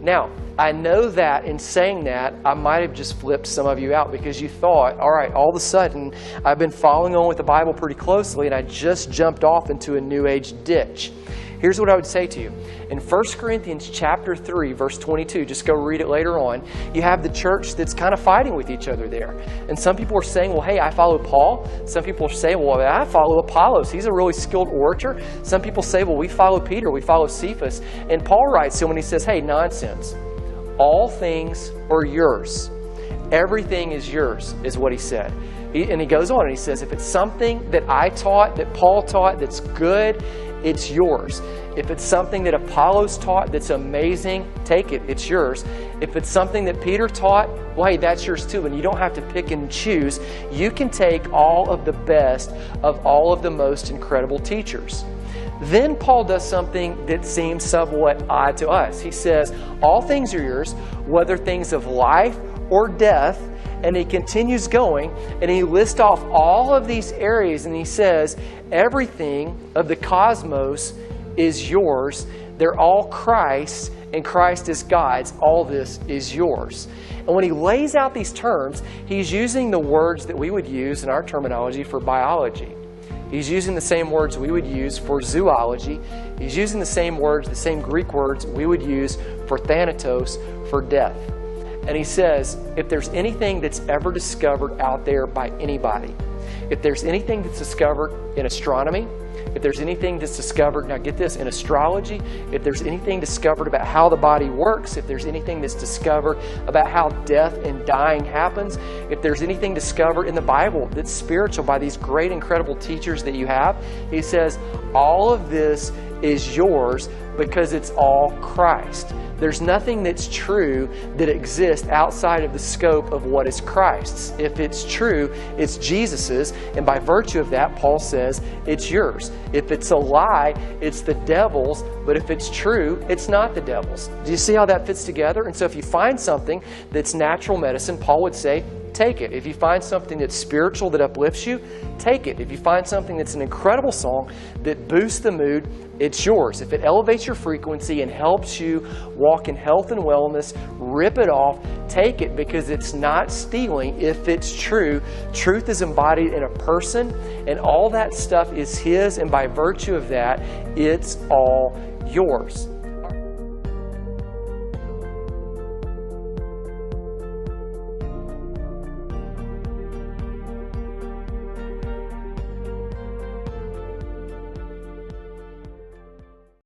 Now, I know that in saying that, I might have just flipped some of you out because you thought, all right, all of a sudden, I've been following on with the Bible pretty closely and I just jumped off into a New Age ditch. Here's what I would say to you. In 1 Corinthians chapter 3, verse 22, just go read it later on, you have the church that's kind of fighting with each other there. And some people are saying, well, hey, I follow Paul. Some people are saying, well, I follow Apollos. He's a really skilled orator. Some people say, well, we follow Peter. We follow Cephas. And Paul writes to him when he says, hey, nonsense. All things are yours. Everything is yours, is what he said. And he goes on and he says, if it's something that I taught, that Paul taught, that's good, it's yours. If it's something that Apollos taught that's amazing, take it, it's yours. If it's something that Peter taught, well, hey, that's yours too, and you don't have to pick and choose. You can take all of the best of all of the most incredible teachers. Then Paul does something that seems somewhat odd to us. He says, all things are yours, whether things of life or death. And he continues going, and he lists off all of these areas, and he says, everything of the cosmos is yours. They're all Christ's, and Christ is God's. All this is yours. And when he lays out these terms, he's using the words that we would use in our terminology for biology. He's using the same words we would use for zoology. He's using the same words, the same Greek words we would use for thanatos, for death. And he says, if there's anything that's ever discovered out there by anybody, if there's anything that's discovered in astronomy, if there's anything that's discovered, now get this, in astrology, if there's anything discovered about how the body works, if there's anything that's discovered about how death and dying happens, if there's anything discovered in the Bible that's spiritual by these great, incredible teachers that you have, he says, all of this is yours because it's all Christ. There's nothing that's true that exists outside of the scope of what is Christ's. If it's true, it's Jesus's, and by virtue of that, Paul says, it's yours. If it's a lie, it's the devil's, but if it's true, it's not the devil's. Do you see how that fits together? And so if you find something that's natural medicine, Paul would say, take it. If you find something that's spiritual that uplifts you, take it. If you find something that's an incredible song that boosts the mood, it's yours. If it elevates your frequency and helps you walk in health and wellness, rip it off, take it, because it's not stealing if it's true. Truth is embodied in a person, and all that stuff is his, and by virtue of that, it's all yours.